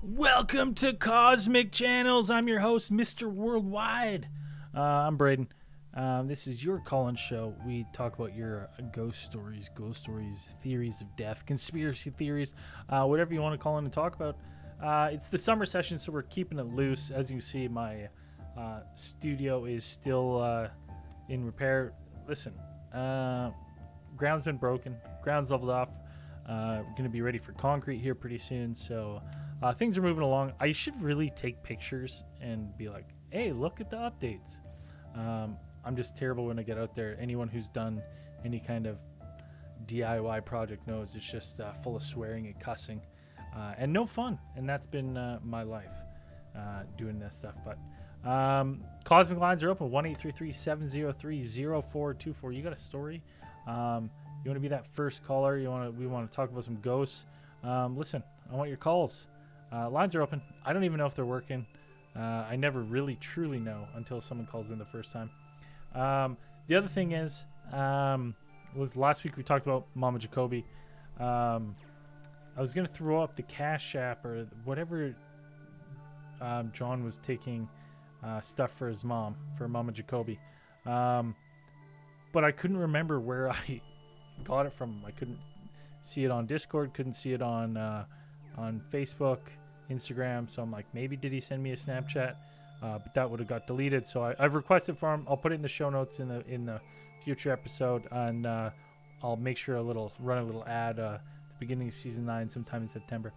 Welcome to Cosmic Channels. I'm your host, Mr. Worldwide. I'm Braden. This is your call-in show. We talk about your ghost stories, theories of death, conspiracy theories, whatever you want to call in and talk about. It's the summer session, so we're keeping it loose. As you can see, my studio is still in repair. Listen, ground's been broken. Ground's leveled off. We're going to be ready for concrete here pretty soon, so... things are moving along. I should really take pictures and be like, hey, look at the updates. I'm just terrible when I get out there. Anyone who's done any kind of DIY project knows it's just full of swearing and cussing and no fun. And that's been my life doing this stuff. But Cosmic lines are open, 1-833-703-0424. You got a story? You want to be that first caller? We want to talk about some ghosts? Listen, I want your calls. Lines are open. I don't even know if they're working. I never really truly know until someone calls in the first time. The other thing is, was last week we talked about Mama Jacoby. I was going to throw up the Cash App or whatever. John was taking stuff for his mom, for Mama Jacoby. But I couldn't remember where I got it from. I couldn't see it on Discord, couldn't see it on Facebook, Instagram. So I'm like, maybe did he send me a Snapchat? But that would have got deleted. So I've requested for him. I'll put it in the show notes in the future episode, and I'll make sure run a little ad at the beginning of season 9, sometime in September.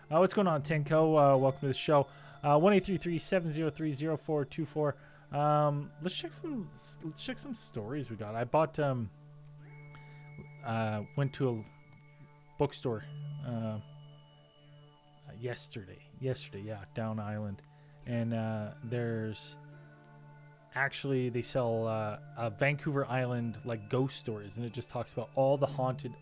What's going on, Tenko? Welcome to the show. 1-833-703-0424. Let's check some stories we got. I bought went to a bookstore yesterday, yeah, down island, and there's actually they sell a Vancouver Island like ghost stories, and it just talks about all the haunted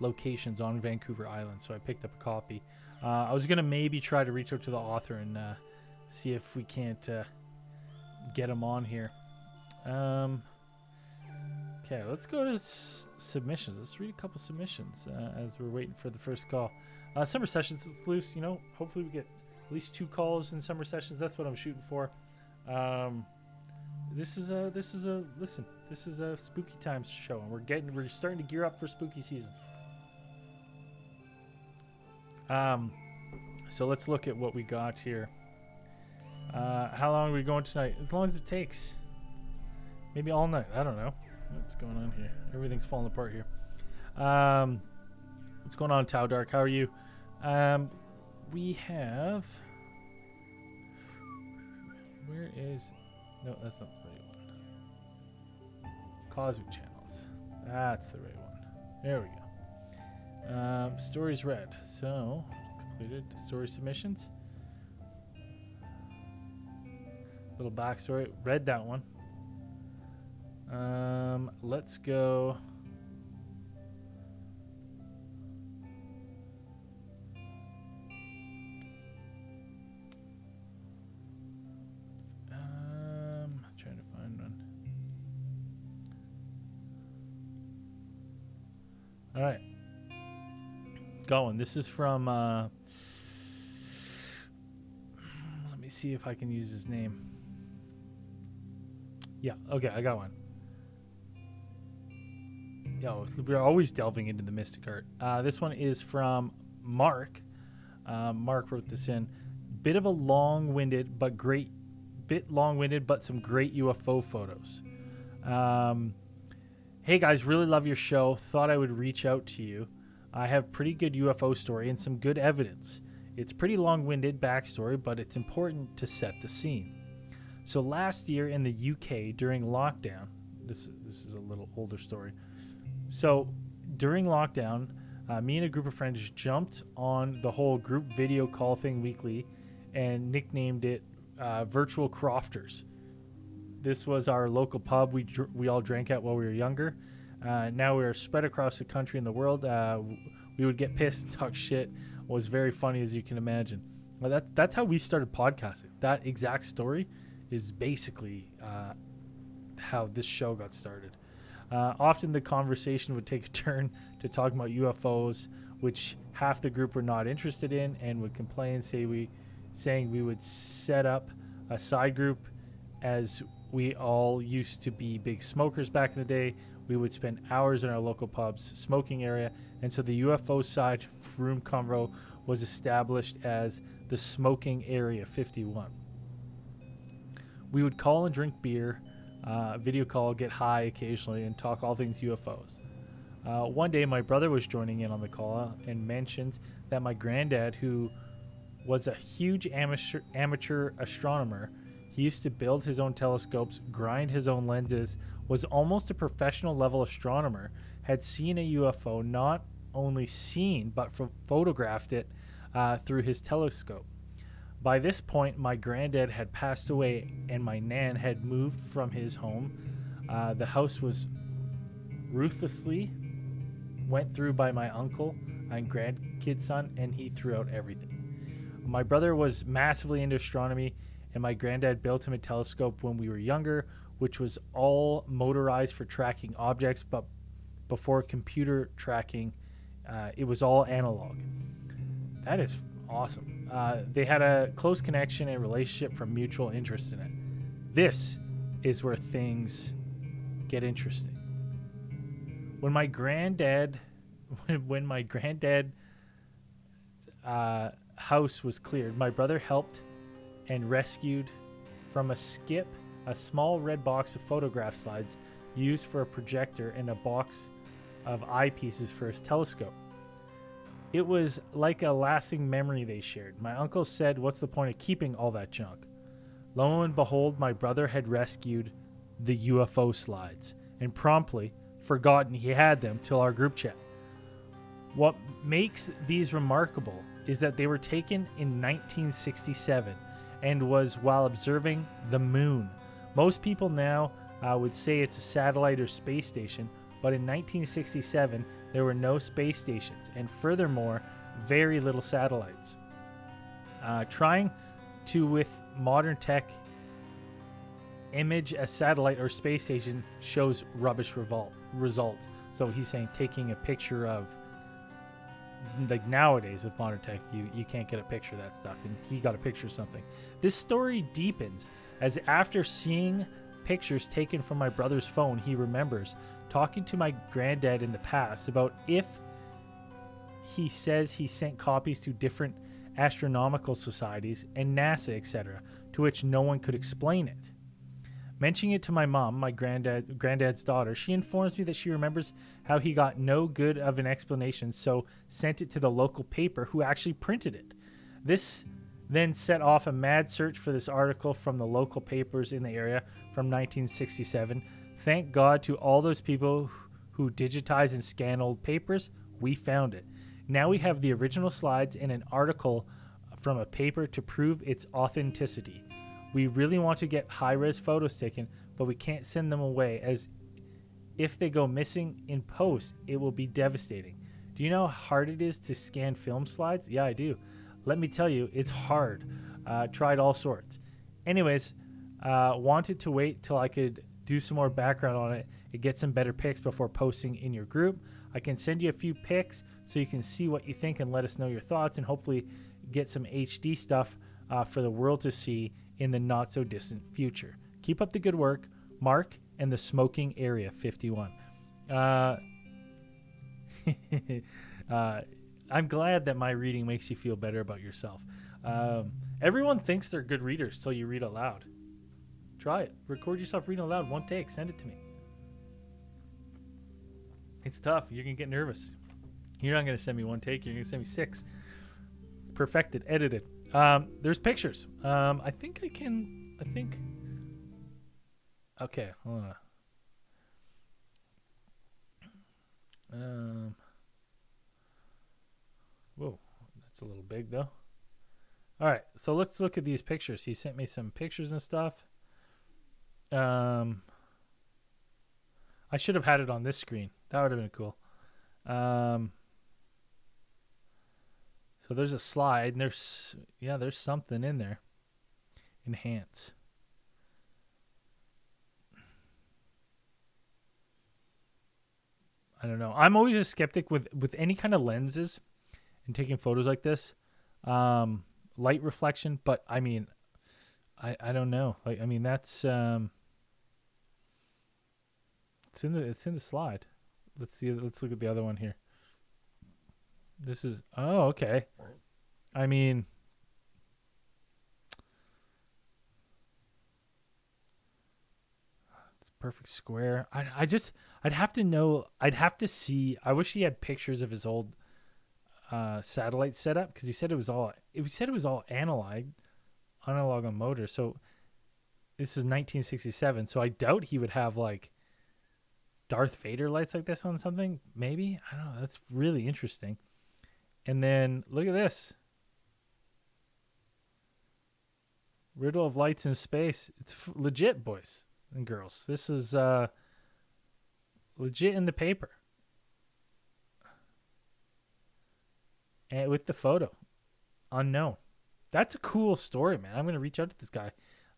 locations on Vancouver Island. So I picked up a copy. I was gonna maybe try to reach out to the author and see if we can't get him on here. Okay, let's go to submissions. Let's read a couple submissions as we're waiting for the first call. Summer sessions is loose. Hopefully we get at least 2 calls in summer sessions. That's what I'm shooting for. This is a spooky times show, and we're starting to gear up for spooky season. So let's look at what we got here. How long are we going tonight? As long as it takes. Maybe all night. I don't know. What's going on here? Everything's falling apart here. What's going on, Tau Dark? How are you? We have... Where is... No, that's not the right one. Cosmic Channels. That's the right one. There we go. Stories read. So, completed story submissions. Little backstory. Read that one. Let's go. Trying to find one. All right. Going. This is from, let me see if I can use his name. Yeah, okay, I got one. Yo, we're always delving into the mystic art. This one is from Mark. Mark wrote this in. Bit long-winded, but some great UFO photos. Hey guys, really love your show. Thought I would reach out to you. I have pretty good UFO story and some good evidence. It's pretty long-winded backstory, but it's important to set the scene. So last year in the UK during lockdown, this is a little older story. So during lockdown, me and a group of friends jumped on the whole group video call thing weekly and nicknamed it Virtual Crofters. This was our local pub we all drank at while we were younger. Now we're spread across the country and the world. We would get pissed and talk shit. It was very funny, as you can imagine. Well, that's how we started podcasting. That exact story is basically how this show got started. Often the conversation would take a turn to talking about UFOs, which half the group were not interested in and would complain, saying we would set up a side group. As we all used to be big smokers back in the day, we would spend hours in our local pub's smoking area, and so the UFO side room convo was established as the Smoking Area 51. We would call and drink beer, video call, get high occasionally, and talk all things UFOs. One day, my brother was joining in on the call and mentioned that my granddad, who was a huge amateur astronomer, he used to build his own telescopes, grind his own lenses, was almost a professional level astronomer, had seen a UFO, not only seen, but photographed it through his telescope. By this point, my granddad had passed away and my nan had moved from his home. The house was ruthlessly went through by my uncle and grandkid son, and he threw out everything. My brother was massively into astronomy, and my granddad built him a telescope when we were younger, which was all motorized for tracking objects, but before computer tracking, it was all analog. That is awesome. They had a close connection and relationship from mutual interest in it. This is where things get interesting. When my granddad house was cleared, my brother helped and rescued from a skip a small red box of photograph slides used for a projector and a box of eyepieces for his telescope. It was like a lasting memory they shared. My uncle said, "What's the point of keeping all that junk?" Lo and behold, my brother had rescued the UFO slides and promptly forgotten he had them till our group chat. What makes these remarkable is that they were taken in 1967 and was while observing the moon. Most people now would say it's a satellite or space station, but in 1967 there were no space stations, and furthermore, very little satellites. Trying to, with modern tech, image a satellite or space station shows rubbish results. So he's saying taking a picture of, like nowadays with modern tech, you can't get a picture of that stuff, and he got a picture of something. This story deepens as after seeing pictures taken from my brother's phone, he remembers talking to my granddad in the past about if he says he sent copies to different astronomical societies and NASA, etc., to which no one could explain it. Mentioning it to my mom, my granddad's daughter, she informs me that she remembers how he got no good of an explanation, so sent it to the local paper who actually printed it. This then set off a mad search for this article from the local papers in the area from 1967. Thank God to all those people who digitize and scan old papers, we found it. Now we have the original slides and an article from a paper to prove its authenticity. We really want to get high-res photos taken, but we can't send them away, as if they go missing in post, it will be devastating. Do you know how hard it is to scan film slides? Yeah, I do. Let me tell you, it's hard. Tried all sorts. Anyways, wanted to wait till I could do some more background on it and get some better pics before posting in your group. I can send you a few pics so you can see what you think and let us know your thoughts, and hopefully get some HD stuff for the world to see in the not so distant future. Keep up the good work, Mark and the Smoking Area 51. I'm glad that my reading makes you feel better about yourself. Everyone thinks they're good readers till you read aloud. Try it. Record yourself reading aloud, one take. Send it to me. It's tough. You're going to get nervous. You're not going to send me one take. You're going to send me 6. Perfected. Edited. There's pictures. I think. Okay, hold on. Whoa, that's a little big though. All right, so let's look at these pictures. He sent me some pictures and stuff. I should have had it on this screen. That would have been cool. So there's a slide, and there's something in there. Enhance. I don't know. I'm always a skeptic with any kind of lenses and taking photos like this. Light reflection, but I mean, I don't know. Like, I mean, that's it's in the slide. Let's see. Let's look at the other one here. This is, oh, okay. I mean, it's perfect square. I'd have to know. I'd have to see. I wish he had pictures of his old satellite setup, because he said it was all analog on motor. So this is 1967. So I doubt he would have like Darth Vader lights like this on something. Maybe, I don't know. That's really interesting. And then look at this. Riddle of lights in space. It's legit, boys and girls. This is legit in the paper. And with the photo. Unknown. That's a cool story, man. I'm going to reach out to this guy.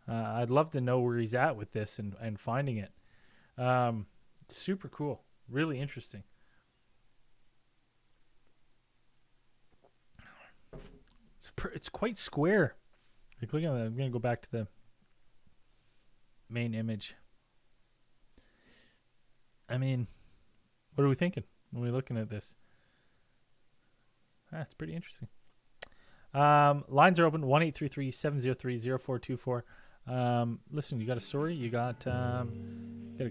I'd love to know where he's at with this and finding it. Super cool. Really interesting. It's quite square. Like, look at that. I'm going to go back to the main image. I mean, what are we thinking when we're looking at this? It's pretty interesting. Lines are open, 1-833-703-0424. Listen, you got a story? You got a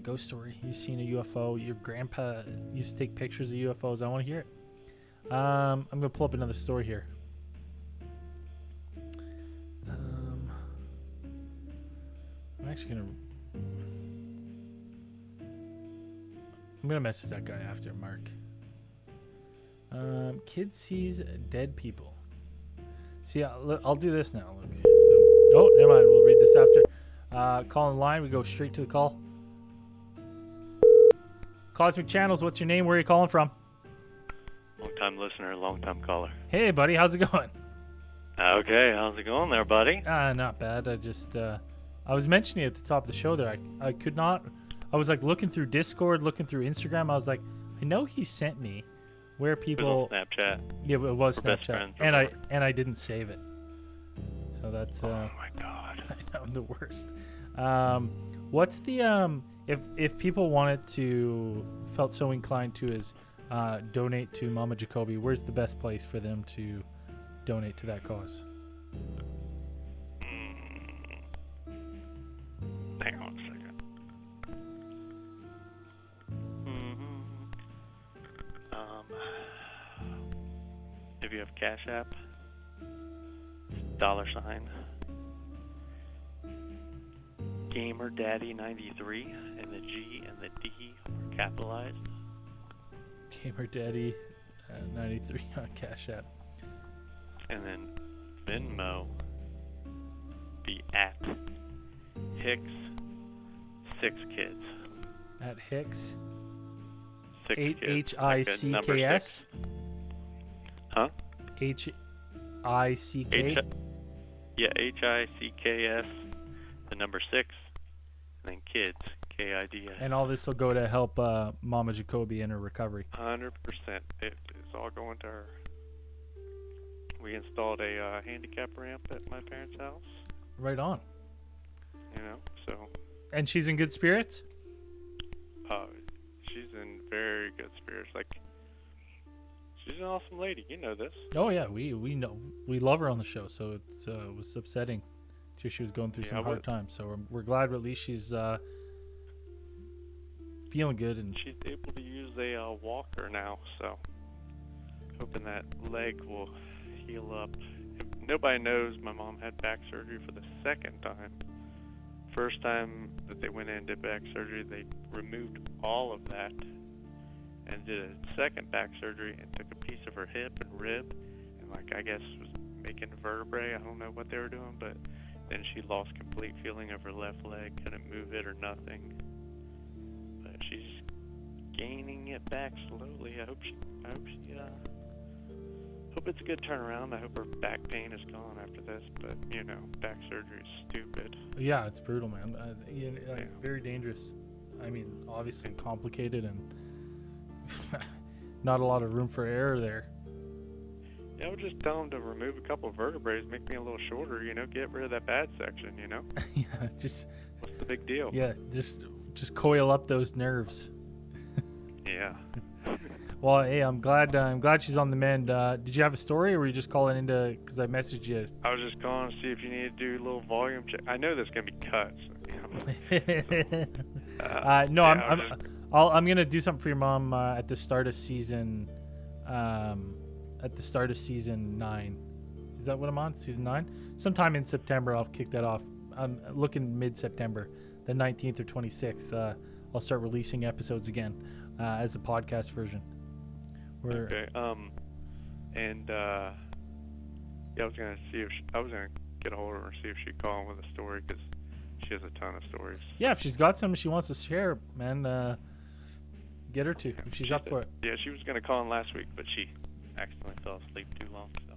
ghost story. You've seen a UFO. Your grandpa used to take pictures of UFOs. I want to hear it. I'm going to pull up another story here. I'm actually gonna message that guy after, Mark. Kid sees dead people. See, I'll do this now. Look. So, oh, never mind. We'll read this after. Call in line. We go straight to the call. Cosmic Channels, what's your name? Where are you calling from? Long-time listener, long-time caller. Hey, buddy. How's it going? Okay, how's it going there, buddy? Not bad. I was mentioning at the top of the show there, I could not, I was like looking through Discord, looking through Instagram. I was like, I know he sent me where people. It was on Snapchat. Yeah, it was We're best Snapchat. friends, And I didn't save it. So that's. Oh my God. I'm the worst. What's the if people felt so inclined to donate to Mama Jacoby, where's the best place for them to donate to that cause? Hang on a second. If you have Cash App, $, Gamer Daddy 93, and the G and the D are capitalized. Gamer Daddy 93 on Cash App. And then Venmo be at Hicks 6 kids. At Hicks. 6 kids. Hicks. Huh? Hick. Yeah, HICKS, the number 6, and then kids, KIDS. And all this will go to help Mama Jacoby in her recovery. 100%. It's all going to her. We installed a handicap ramp at my parents' house. Right on. You know, so. And she's in good spirits? She's in very good spirits. Like, she's an awesome lady. You know this. Oh yeah, we know. We love her on the show, so it was upsetting. She was going through some hard times. So we're glad at least she's feeling good, and she's able to use a walker now. So hoping that leg will heal up. If nobody knows, my mom had back surgery for the second time. First time that they went in and did back surgery, they removed all of that and did a second back surgery and took a piece of her hip and rib and, like, I guess was making vertebrae. I don't know what they were doing, but then she lost complete feeling of her left leg, couldn't move it or nothing. But she's gaining it back slowly. I hope it's a good turnaround. I hope her back pain is gone after this, but, you know, back surgery is stupid. Yeah, it's brutal, man. Very dangerous. I mean, obviously complicated and not a lot of room for error there. Yeah, I would just tell them to remove a couple of vertebrae, make me a little shorter, you know, get rid of that bad section, you know? Yeah, just... What's the big deal? Yeah, just coil up those nerves. Yeah. Well, hey, I'm glad she's on the mend. Did you have a story, or were you just calling into, because I messaged you? I was just calling to see if you need to do a little volume check. I know this is going to be cut. So, no, yeah, I'm going to do something for your mom at the start of season 9. Is that what I'm on? Season 9? Sometime in September, I'll kick that off. I'm looking mid-September, the 19th or 26th. I'll start releasing episodes again as a podcast version. Okay. Yeah, I was gonna get a hold of her and see if she'd call in with a story, because she has a ton of stories. Yeah, if she's got something she wants to share, man, get her to, if she's up for it. Yeah, she was gonna call in last week, but she accidentally fell asleep too long. So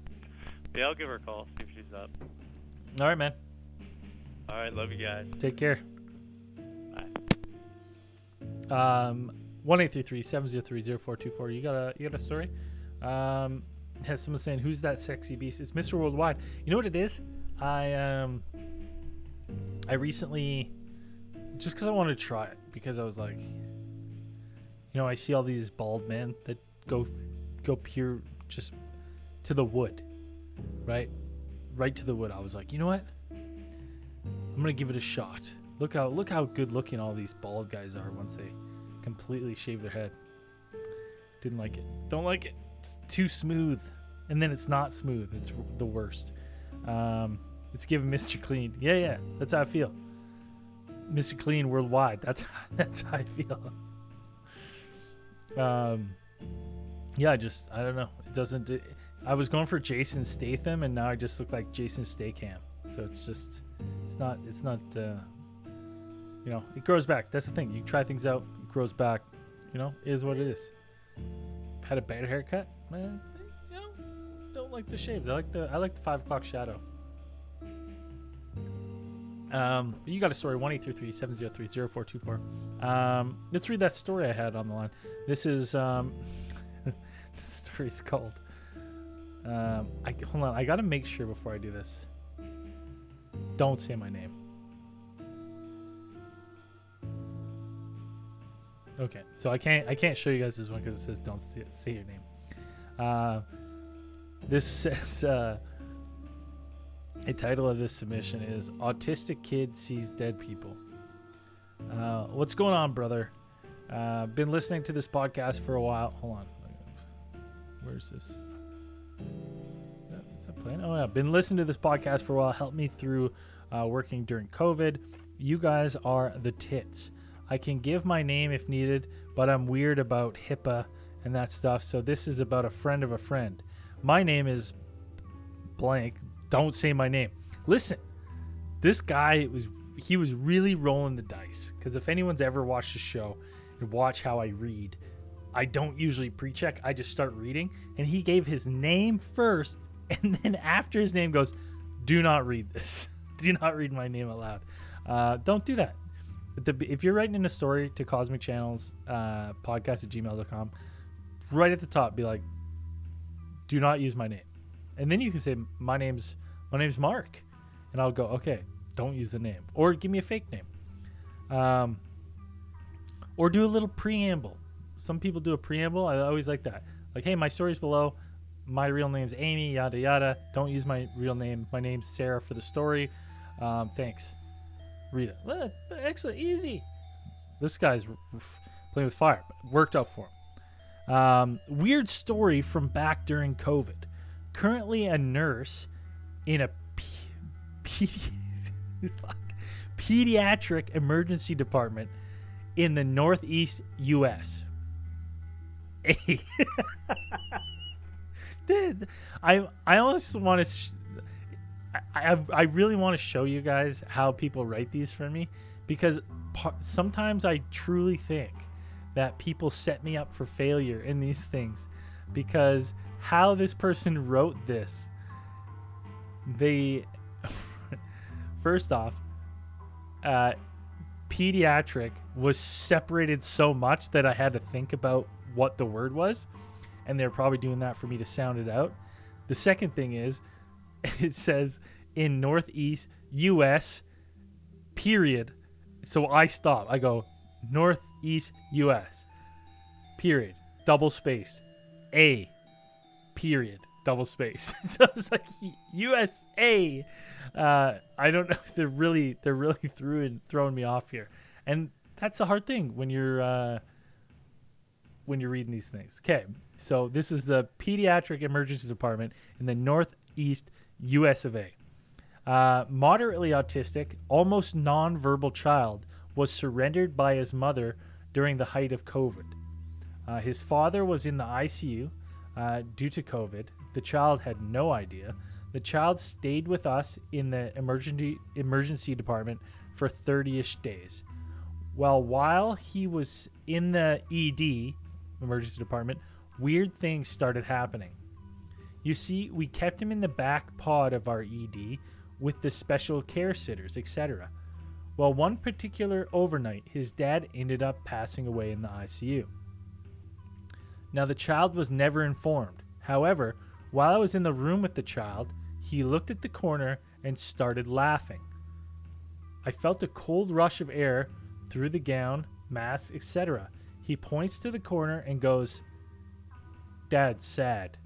yeah, I'll give her a call, see if she's up. All right, man. All right, love you guys. Take care. Bye. 1-833-703-0424. You got a story? Has someone saying, who's that sexy beast? It's Mr. Worldwide. You know what it is? I recently, just because I wanted to try it, because I was like, you know, I see all these bald men that go pure just to the wood, right to the wood. I was like, you know what? I'm gonna give it a shot. Look how good looking all these bald guys are once they completely shave their head. Didn't like it. Don't like it. It's too smooth. And then it's not smooth. It's the worst. It's giving Mr. Clean. Yeah, that's how I feel. Mr. Clean Worldwide. That's how I feel. Yeah, I don't know. It doesn't. I was going for Jason Statham, and now I just look like Jason Statham. So it's not it grows back. That's the thing. You try things out, it grows back. Is what it is. Had a bad haircut, man. Don't like the shave. I like the 5 o'clock shadow. You got a story, 1-833-703-0424. Let's read that story I had on the line. This is this story's called hold on, I gotta make sure before I do this. Don't say my name. Okay, so I can't show you guys this one because it says don't say your name. This says the title of this submission is Autistic Kid Sees Dead People. What's going on, brother? Been listening to this podcast for a while. Hold on. Where's this? Is that playing? Oh, yeah. Been listening to this podcast for a while. Helped me through working during COVID. You guys are the tits. I can give my name if needed, but I'm weird about HIPAA and that stuff. So this is about a friend of a friend. My name is blank. Don't say my name. Listen, this guy he was really rolling the dice, because if anyone's ever watched the show and watch how I read, I don't usually pre-check. I just start reading, and he gave his name first, and then after his name goes, do not read this. Do not read my name aloud. Don't do that. If you're writing in a story to Cosmic Channels podcast at gmail.com, right at the top, be like, do not use my name. And then you can say, my name's Mark. And I'll go, okay, don't use the name. Or give me a fake name. Or do a little preamble. Some people do a preamble. I always like that. Like, hey, my story's below. My real name's Amy, yada, yada. Don't use my real name. My name's Sarah for the story. Thanks. Read it. Well, excellent. Easy. This guy's playing with fire. Worked out for him. Weird story from back during COVID. Currently a nurse in a pediatric emergency department in the Northeast U.S. Dude, I almost want to... I really want to show you guys how people write these for me, because sometimes I truly think that people set me up for failure in these things, because how this person wrote this, they first off, pediatric was separated so much that I had to think about what the word was, and they're probably doing that for me to sound it out. The second thing is, it says in Northeast U.S. period. So I stop. I go Northeast U.S. period, double space, A period, double space. So it's like USA. I don't know. They're really throwing me off here, and that's the hard thing when you're reading these things. Okay, so this is the pediatric emergency department in the Northeast U.S. of A. Moderately autistic, almost non-verbal child was surrendered by his mother during the height of COVID. His father was in the ICU due to COVID. The child had no idea. The child stayed with us in the emergency department for 30-ish days. Well, while he was in the ED, emergency department, weird things started happening. You see, we kept him in the back pod of our ED with the special care sitters, etc. Well, one particular overnight, his dad ended up passing away in the ICU. Now, the child was never informed. However, while I was in the room with the child, he looked at the corner and started laughing. I felt a cold rush of air through the gown, mask, etc. He points to the corner and goes, "Dad's sad."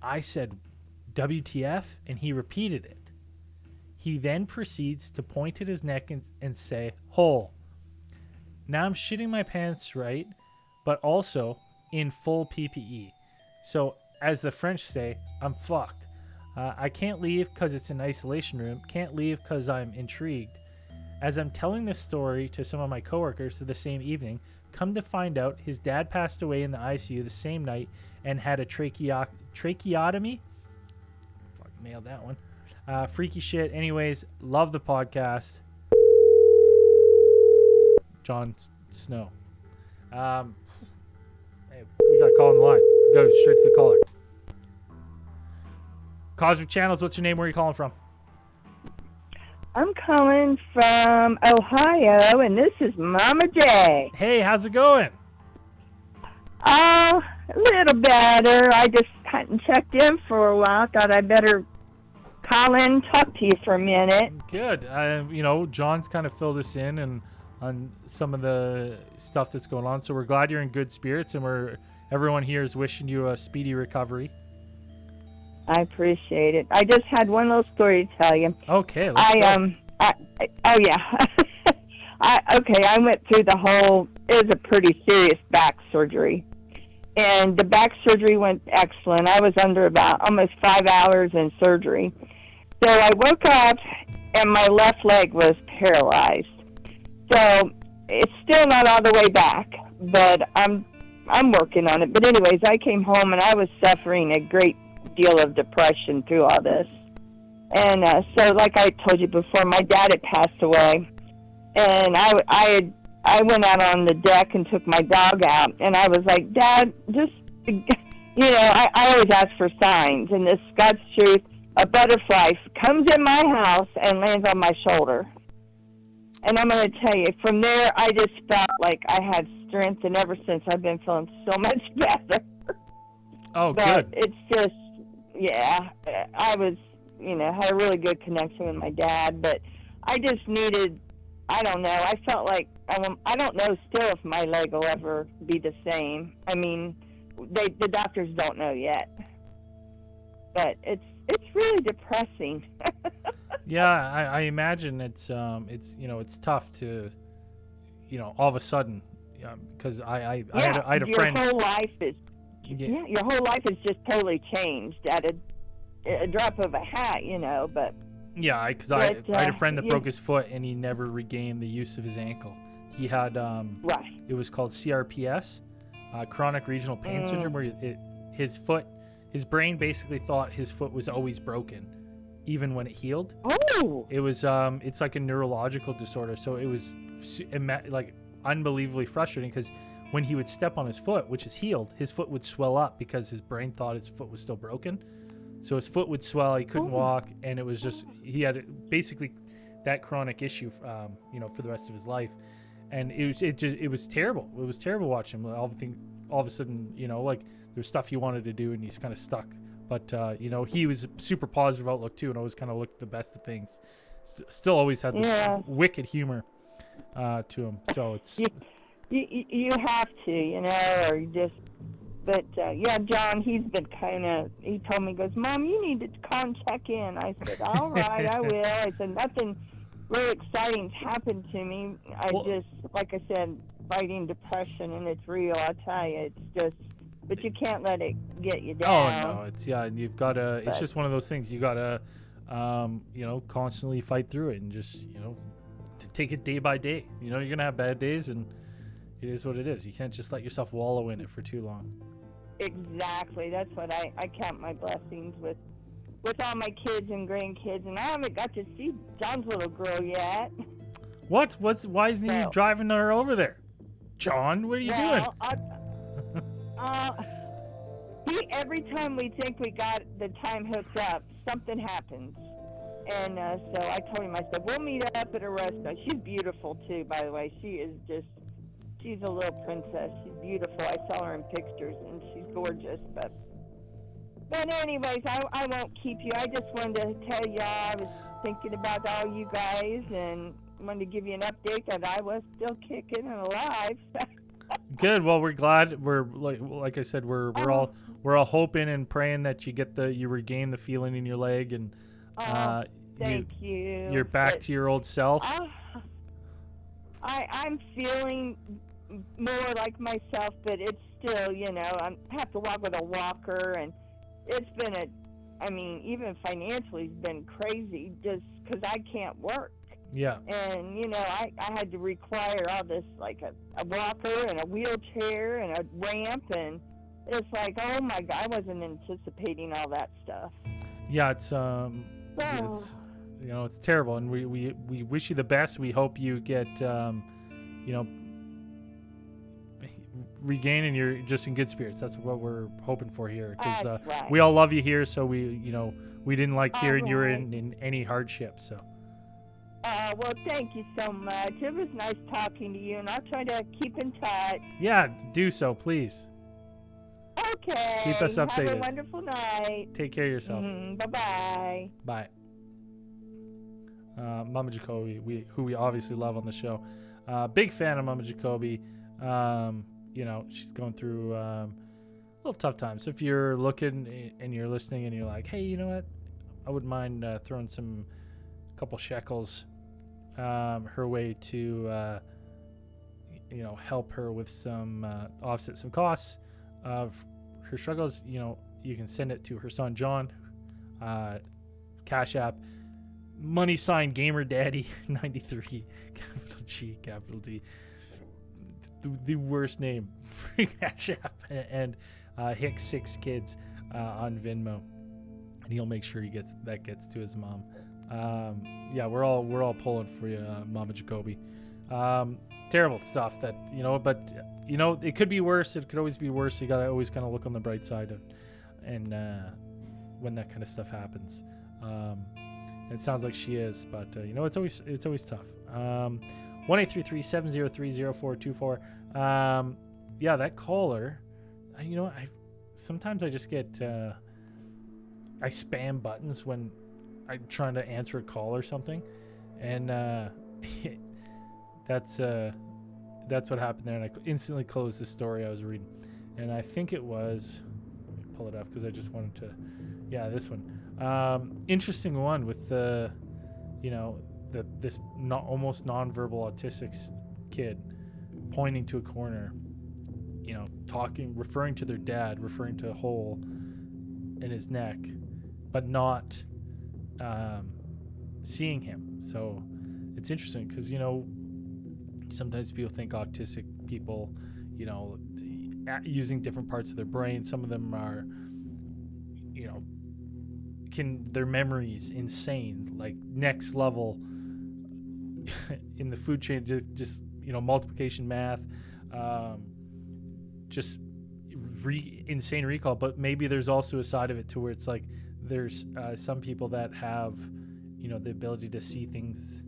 I said, "WTF?" and he repeated it. He then proceeds to point at his neck and say, "Hole." Now I'm shitting my pants, right? But also in full PPE. So, as the French say, I'm fucked. I can't leave because it's an isolation room. Can't leave because I'm intrigued. As I'm telling this story to some of my coworkers the same evening, come to find out his dad passed away in the ICU the same night and had a tracheotomy. Fuck, nailed that one. Freaky shit. Anyways, love the podcast. John Snow. Hey, we got a call on the line. Go straight to the caller. Cosmic Channels, what's your name? Where are you calling from? I'm calling from Ohio, and this is Mama J. Hey, how's it going? Oh, a little better. I just hadn't checked in for a while. Thought I'd better call in and talk to you for a minute. Good. John's kind of filled us in and on some of the stuff that's going on, so we're glad you're in good spirits, and everyone here is wishing you a speedy recovery. I appreciate it. I just had one little story to tell you. Okay. I went through the whole. It was a pretty serious back surgery, and the back surgery went excellent. I was under about almost 5 hours in surgery. So I woke up, and my left leg was paralyzed. So it's still not all the way back, but I'm working on it. But anyways, I came home, and I was suffering a great deal of depression through all this. And so like I told you before, my dad had passed away, and I went out on the deck and took my dog out, and I was like, Dad, just, I always ask for signs, and this God's truth, a butterfly comes in my house and lands on my shoulder. And I'm going to tell you, from there, I just felt like I had strength, and ever since I've been feeling so much better. Oh, but good. It's just, I was, had a really good connection with my dad, but I just needed, I don't know, I felt like, I don't know still if my leg will ever be the same. I mean, the doctors don't know yet, but it's really depressing. Yeah, I imagine it's tough to, all of a sudden, because I had a friend. Your whole life is, your whole life is just totally changed at a drop of a hat, but. Yeah, because I had a friend that broke his foot and he never regained the use of his ankle. He had right. It was called CRPS, chronic regional pain syndrome, where his brain basically thought his foot was always broken, even when it healed. Oh. It was it's like a neurological disorder, so it was like unbelievably frustrating because when he would step on his foot, which is healed, his foot would swell up because his brain thought his foot was still broken. So his foot would swell, he couldn't walk, and it was just, he had basically that chronic issue, for the rest of his life. And it was terrible. It was terrible watching him. All of a sudden, like there's stuff he wanted to do and he's kind of stuck. But, he was a super positive outlook too, and always kind of looked at the best of things. Still always had this wicked humor to him. So it's... You have to, or you just... But, John, he's been he told me, he goes, Mom, you need to call and check in. I said, all right, I will. I said, nothing really exciting's happened to me. Just, like I said, fighting depression, and it's real, I tell you. It's just, but you can't let it get you down. Oh, no, you've got to, it's just one of those things. You got to, constantly fight through it and just, to take it day by day. You're going to have bad days, and it is what it is. You can't just let yourself wallow in it for too long. Exactly. That's what I count my blessings with all my kids and grandkids, and I haven't got to see John's little girl yet. What? Why isn't he driving her over there? John, what are you doing? Every time we think we got the time hooked up, something happens. And so I told him, I said, we'll meet up at a restaurant. She's beautiful, too, by the way. She's a little princess. She's beautiful. I saw her in pictures, and she's gorgeous. But anyways, I won't keep you. I just wanted to tell y'all I was thinking about all you guys and wanted to give you an update that I was still kicking and alive. Good. Well, we're glad. We're like I said, we're all hoping and praying that you regain the feeling in your leg, and thank you. You're back to your old self. I'm feeling more like myself, but it's still, I have to walk with a walker, and it's been even financially, it's been crazy just because I can't work. Yeah. And, I had to require all this, like a walker and a wheelchair and a ramp, and it's like, oh my God, I wasn't anticipating all that stuff. Yeah, it's it's terrible, and we wish you the best. We hope you get regain and you're just in good spirits. That's what we're hoping for here, because Right. we all love you here. So we didn't like hearing you were Right. in any hardship. So Well, thank you so much. It was nice talking to you, and I'll try to keep in touch. yeah, do so, please. Okay. Keep us Have updated. a wonderful night. Take care of yourself. Bye-bye. Bye. Mama Jacoby, who we obviously love on the show. Big fan of Mama Jacoby. She's going through a little tough times. So if you're looking and you're listening and you're like, hey, you know what? I wouldn't mind throwing couple shekels her way to, help her with some, offset some costs of her struggles. You can send it to her son, John, Cash App, money sign Gamer Daddy 93, capital G, capital D. The worst name for Cash App, and Hicks 6 Kids on Venmo, and he'll make sure gets to his mom. We're all pulling for you, Mama Jacoby. Terrible stuff that but it could be worse. It could always be worse. You gotta always kind of look on the bright side of, and when that kind of stuff happens. It sounds like she is, but it's always tough. 1-833-703-0424. That caller. Sometimes I just get I spam buttons when I'm trying to answer a call or something, and that's what happened there. And I instantly closed the story I was reading, and I think it was. Let me pull it up because I just wanted to. Yeah, this one. Interesting one with the, this almost nonverbal autistic kid pointing to a corner, talking, referring to their dad, referring to a hole in his neck, but not seeing him. So it's interesting because, sometimes people think autistic people, using different parts of their brain. Some of them are, their memories insane, like next level in the food chain, just multiplication math, just insane recall. But maybe there's also a side of it to where it's like there's some people that have the ability to see things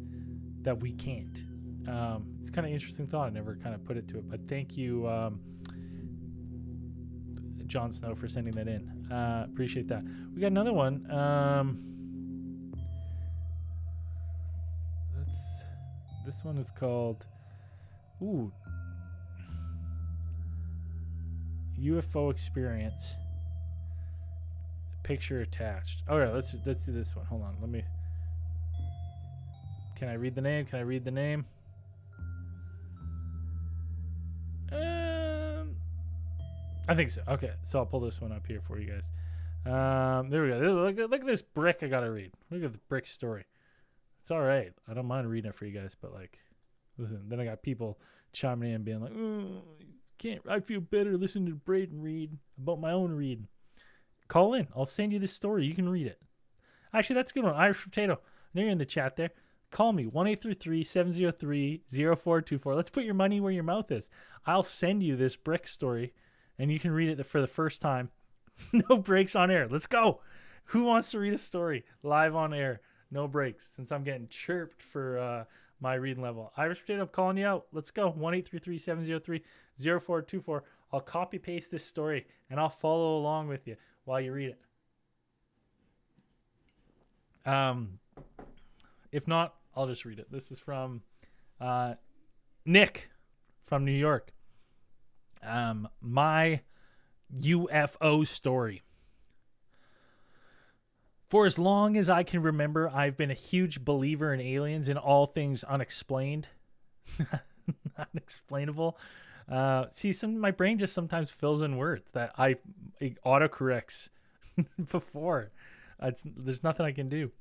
that we can't. It's kind of interesting thought. I never kind of put it to it, but thank you, John Snow, for sending that in. Appreciate that. We got another one. This one is called UFO experience. Picture attached. All right, let's do this one. Hold on. Can I read the name? I think so. Okay, so I'll pull this one up here for you guys. There we go. Look at this brick I gotta read. Look at the brick story. It's all right. I don't mind reading it for you guys, but listen. Then I got people chiming in, being like, "Can't I feel better listening to Braden read about my own reading?" Call in. I'll send you this story. You can read it. Actually, that's a good one. Irish Potato. I know you're in the chat there. Call me, 1-833-703-0424. Let's put your money where your mouth is. I'll send you this brick story, and you can read it for the first time. No breaks on air. Let's go. Who wants to read a story live on air? No breaks, since I'm getting chirped for my reading level. Irish Potato, I'm calling you out. Let's go. 1-833-703-0424. I'll copy-paste this story, and I'll follow along with you while you read it. If not, I'll just read it. This is from Nick from New York. My UFO story. For as long as I can remember, I've been a huge believer in aliens and all things unexplained. Unexplainable. My brain just sometimes fills in words that it autocorrects before. There's nothing I can do.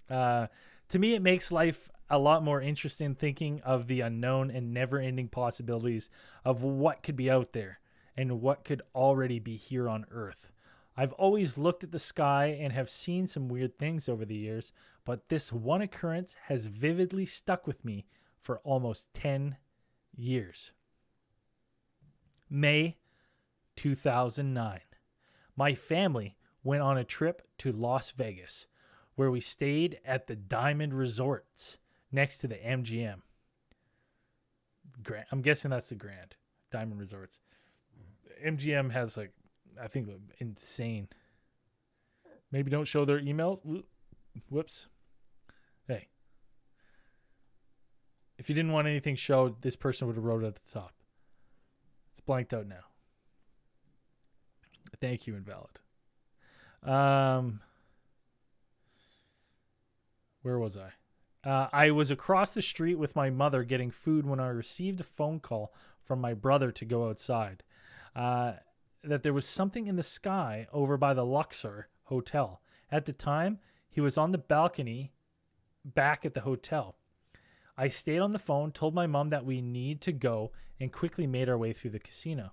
To me, it makes life a lot more interesting thinking of the unknown and never-ending possibilities of what could be out there and what could already be here on Earth. I've always looked at the sky and have seen some weird things over the years, but this one occurrence has vividly stuck with me for almost 10 years. May 2009. My family went on a trip to Las Vegas, where we stayed at the Diamond Resorts next to the MGM. I'm guessing that's the Grand Diamond Resorts. MGM has like, I think, insane. Maybe don't show their emails. Whoops. Hey. If you didn't want anything showed, this person would have wrote it at the top. It's blanked out now. Thank you, Invalid. Where was I? I was across the street with my mother getting food when I received a phone call from my brother to go outside. That there was something in the sky over by the Luxor Hotel. At the time, he was on the balcony back at the hotel. I stayed on the phone, told my mom that we need to go, and quickly made our way through the casino.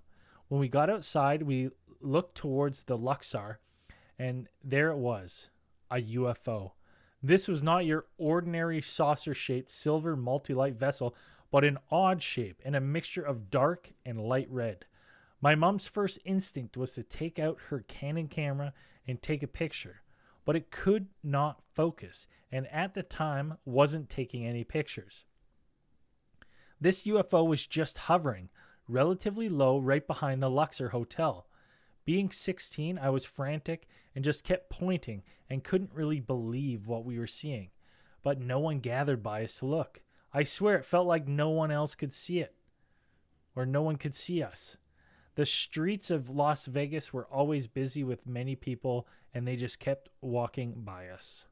When we got outside, we looked towards the Luxor, and there it was, a UFO. This was not your ordinary saucer-shaped silver multi-light vessel, but an odd shape and a mixture of dark and light red. My mom's first instinct was to take out her Canon camera and take a picture, but it could not focus, and at the time wasn't taking any pictures. This UFO was just hovering, relatively low right behind the Luxor Hotel. Being 16, I was frantic and just kept pointing and couldn't really believe what we were seeing, but no one gathered by us to look. I swear it felt like no one else could see it, or no one could see us. The streets of Las Vegas were always busy with many people, and they just kept walking by us.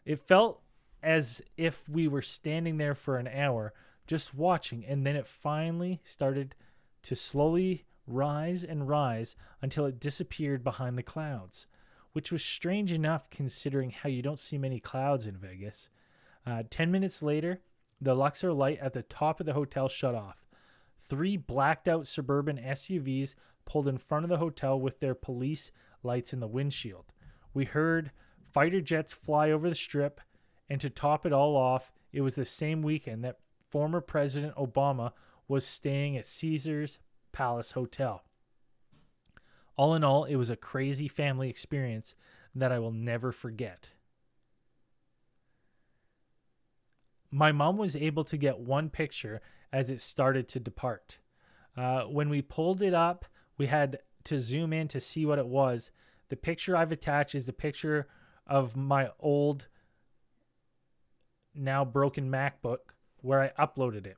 It felt as if we were standing there for an hour, just watching, and then it finally started to slowly rise and rise until it disappeared behind the clouds, which was strange enough considering how you don't see many clouds in Vegas. 10 minutes later, the Luxor light at the top of the hotel shut off. 3 blacked out suburban SUVs pulled in front of the hotel with their police lights in the windshield. We heard fighter jets fly over the strip, and to top it all off, it was the same weekend that former President Obama was staying at Caesars Palace Hotel. All in all, it was a crazy family experience that I will never forget. My mom was able to get one picture as it started to depart. When we pulled it up, we had to zoom in to see what it was. The picture I've attached is the picture of my old, now broken MacBook where I uploaded it.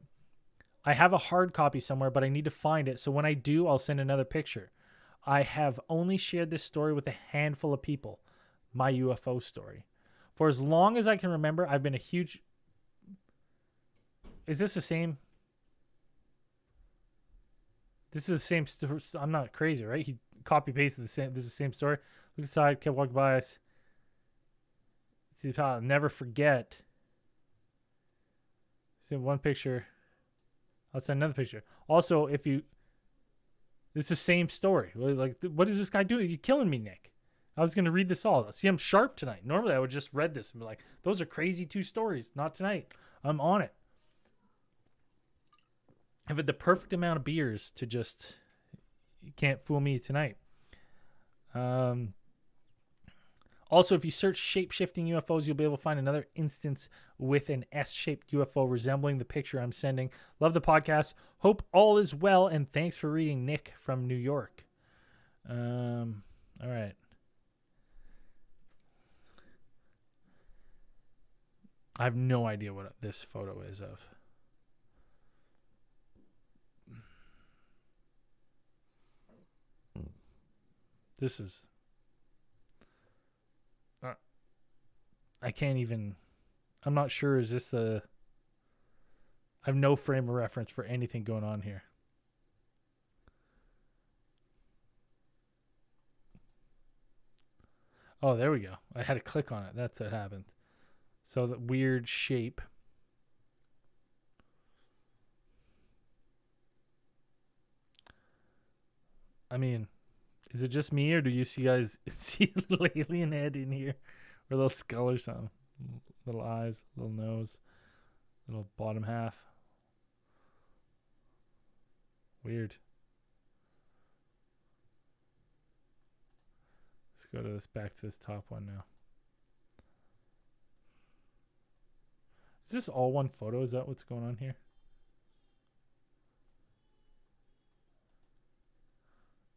I have a hard copy somewhere, but I need to find it, so when I do, I'll send another picture. I have only shared this story with a handful of people, my UFO story. For as long as I can remember, I've been a huge... Is this the same? This is the same story. I'm not crazy, right? He copy-pasted the same. This is the same story. Look aside, kept walking by us. See, I'll never forget. Send one picture. I'll send another picture. Also, if you... It's the same story. Like, what is this guy doing? You're killing me, Nick. I was going to read this all. See, I'm sharp tonight. Normally, I would just read this and be like, those are crazy 2 stories. Not tonight. I'm on it. I've had the perfect amount of beers to just... You can't fool me tonight. Also, if you search shape-shifting UFOs, you'll be able to find another instance with an S-shaped UFO resembling the picture I'm sending. Love the podcast. Hope all is well, and thanks for reading, Nick from New York. All right. I have no idea what this photo is of. This is... I can't even... I'm not sure. Is this the... I have no frame of reference for anything going on here. Oh, there we go. I had to click on it. That's what happened. So the weird shape. I mean, is it just me, or do you see guys see a little alien head in here? Or a little skull or something. Little eyes, little nose, little bottom half. Weird. Let's go to this, back to this top one now. Is this all one photo? Is that what's going on here?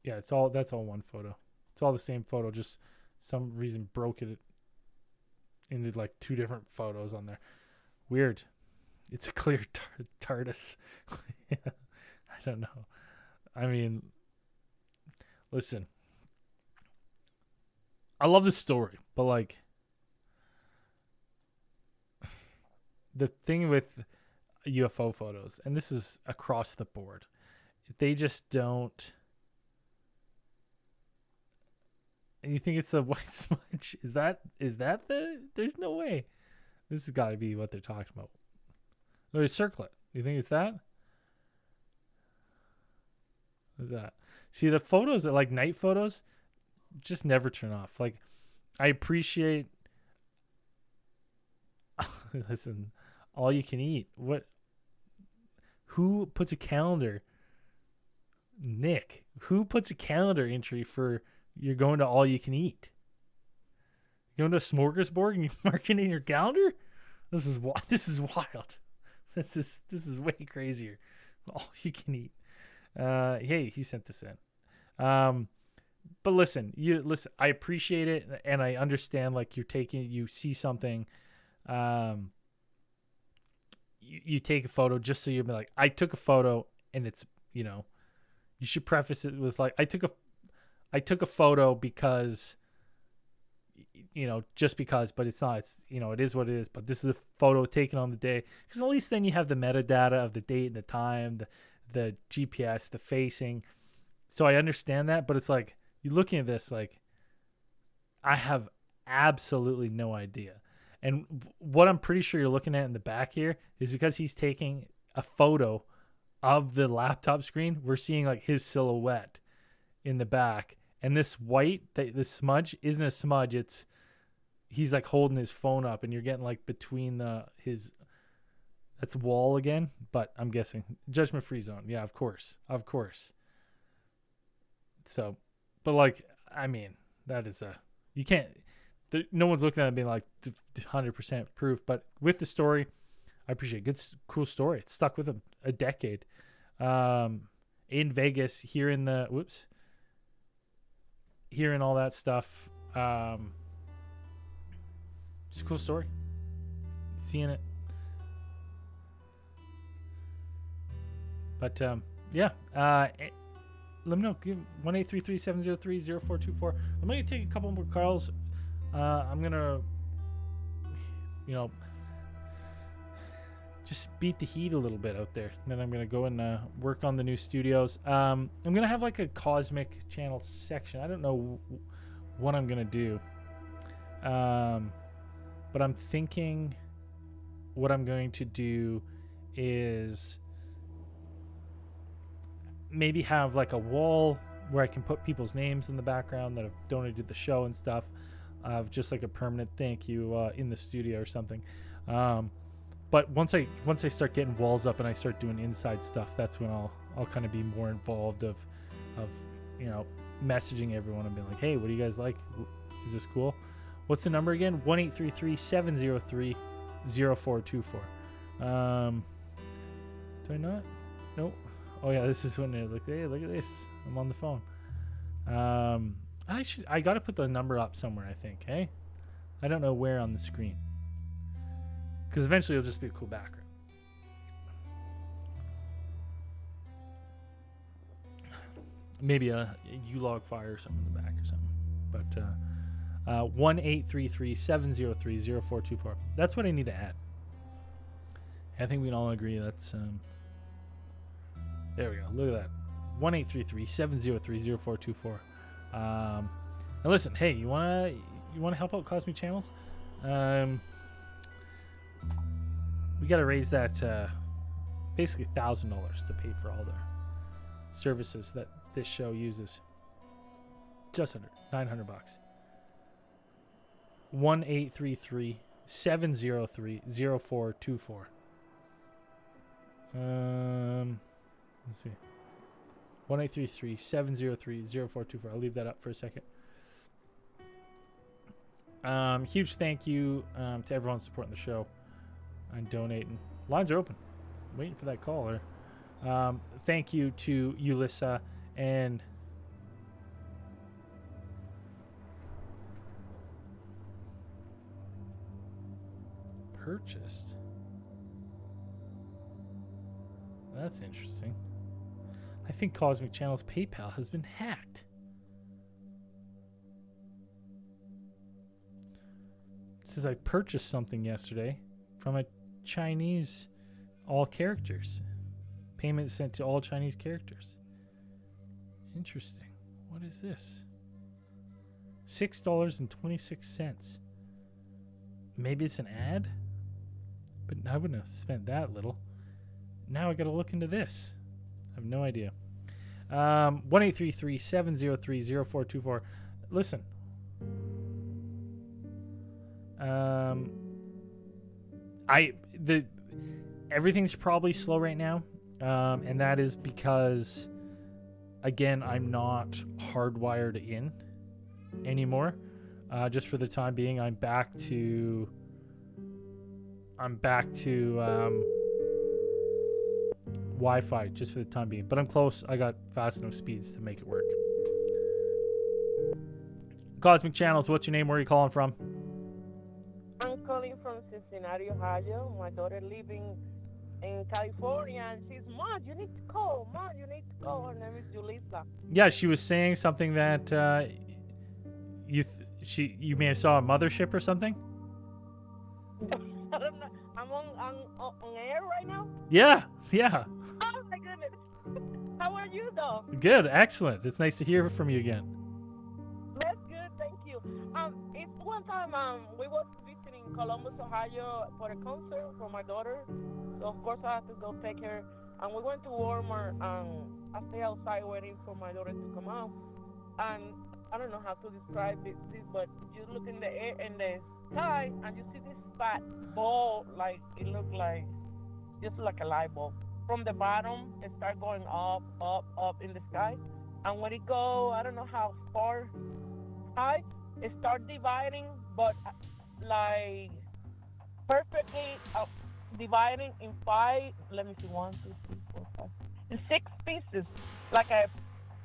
Yeah, that's all one photo. It's all the same photo, just some reason broke it into like two different photos on there. Weird. It's a clear TARDIS. Yeah, I don't know. I mean, listen. I love the story, but like the thing with UFO photos, and this is across the board, they just don't. And you think it's a white smudge? Is that the? There's no way. This has got to be what they're talking about. Or circle it. You think it's that? What's that? See, the photos that like night photos just never turn off. Like, I appreciate. Listen, all you can eat. What? Who puts a calendar? Nick, who puts a calendar entry for you're going to all you can eat? You're going to a smorgasbord and you mark it in your calendar? This is wild. This is way crazier. All you can eat. Hey, he sent this in. But listen. I appreciate it, and I understand. Like you see something, you take a photo just so you'll be like, I took a photo, and it's you should preface it with like, I took a photo because. Just because, but it's not. It's it is what it is. But this is a photo taken on the day, because at least then you have the metadata of the date and the time, the GPS, the facing. So I understand that, but it's like you're looking at this like I have absolutely no idea. And what I'm pretty sure you're looking at in the back here is because he's taking a photo of the laptop screen. We're seeing like his silhouette in the back, and this white, this smudge isn't a smudge. He's like holding his phone up, and you're getting like between that's wall again. But I'm guessing judgment free zone. Yeah, of course. So, but like, I mean, that is you can't. No one's looking at it and being like 100% proof. But with the story, I appreciate it. Cool story. It stuck with him a decade. In Vegas, hearing all that stuff. It's a cool story. Seeing it. But yeah. Let me know. 1-833-703-0424. I'm gonna take a couple more calls. I'm gonna, just beat the heat a little bit out there. And then I'm gonna go and work on the new studios. I'm gonna have like a Cosmic Channel section. I don't know what I'm gonna do. But I'm thinking what I'm going to do is maybe have like a wall where I can put people's names in the background that have donated the show and stuff, of just like a permanent thank you in the studio or something. But once I start getting walls up and I start doing inside stuff, that's when I'll kind of be more involved of messaging everyone and being like, hey, what do you guys like? Is this cool? What's the number again? 1-833-703-0424. Do I not? Nope. Oh yeah, this is when they look. Hey, look at this. I'm on the phone. I gotta put the number up somewhere, I think. Hey, I don't know where on the screen. Because eventually it'll just be a cool background. Maybe a U-log fire or something in the back or something. But 1-833-703-0424. That's what I need to add. I think we can all agree that's there we go. Look at that. 1-833-703-0424. And listen, hey, you wanna help out Cosmic Channels? We gotta raise that basically $1,000 to pay for all the services that this show uses. Just under $900. 1-833-703-0424. Let's see. 1-833-703-0424. I'll leave that up for a second. Huge thank you to everyone supporting the show and donating. Lines are open. Waiting for that caller. Thank you to Ulissa and purchased. That's interesting. I think Cosmic Channel's PayPal has been hacked. It says I purchased something yesterday from a Chinese all characters. Payment sent to all Chinese characters. Interesting. What is this? $6.26. Maybe it's an ad? But I wouldn't have spent that little. Now I gotta look into this. I have no idea. 1-833-703-0424. Listen. Everything's probably slow right now. And that is because, again, I'm not hardwired in anymore. Just for the time being, I'm back to Wi-Fi just for the time being. But I'm close. I got fast enough speeds to make it work. Cosmic Channels, what's your name? Where are you calling from? I'm calling from Cincinnati, Ohio. My daughter living in California, and she's, Mom, you need to call. Mom, you need to call. Her name is Julissa. Yeah, she was saying something that you may have saw a mothership or something. I don't know. I'm on air right now. Yeah. Oh my goodness. How are you though? Good, excellent. It's nice to hear from you again. That's good, thank you. It's one time we was visiting Columbus, Ohio for a concert for my daughter. So of course I had to go take her. And we went to Walmart. I stay outside waiting for my daughter to come out. And I don't know how to describe this, but you look in the air in the sky and you see this fat ball, like it looked like just like a light bulb. From the bottom, it start going up in the sky, and when it go, I don't know how far high, it start dividing, but like perfectly dividing in 5. Let me see, 1, 2, 3, 4, 5, in 6 pieces, like a